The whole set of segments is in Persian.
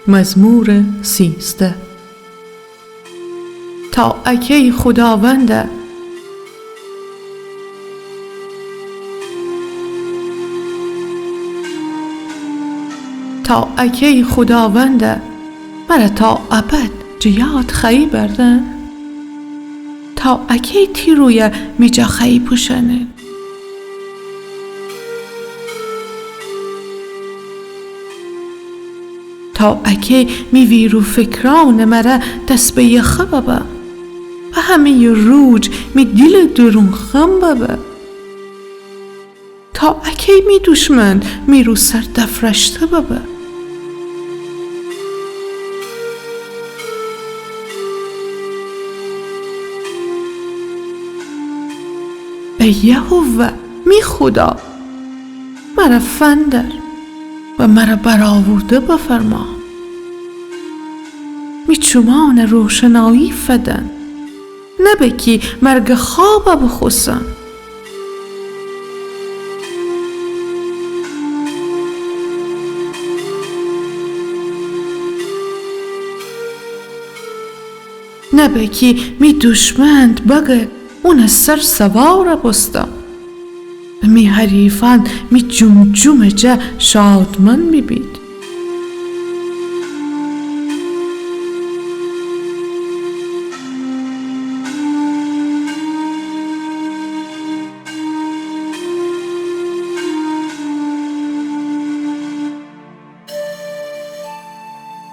مزمور 13. تا اکی خداونده تا اکی خداونده مرا تا ابد جیاد خیی بردن تا اکی تیروی میجا خیی پوشنه تا اکی می ویرو فکران مرا دست به یخه بابا و همه روج می دیل درون خم بابا تا اکی می دشمن می رو سر دفرشته بابا ای یهوه می خدا مرا فندر و مرا برآورده بفرما می چومان روشنایی فدن نه بکی مرگ خواب بخوسن نه بکی می دشمند بگه اون سر سوار بستا می حریفان می جمجم جه شادمن می بید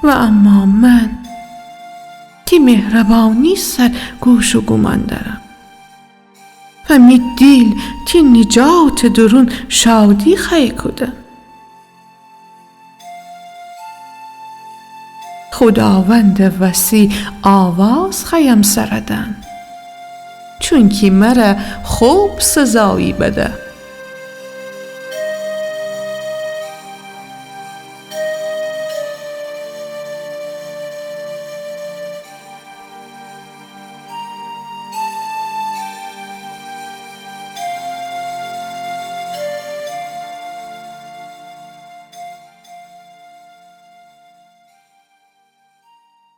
و اما من تی مهربانی سر گوش و گمان دارم و می دیل تی نجات درون شادی خیی کدم خداوند وسیع آواز خیم سردن چون کی مرا خوب سزایی بده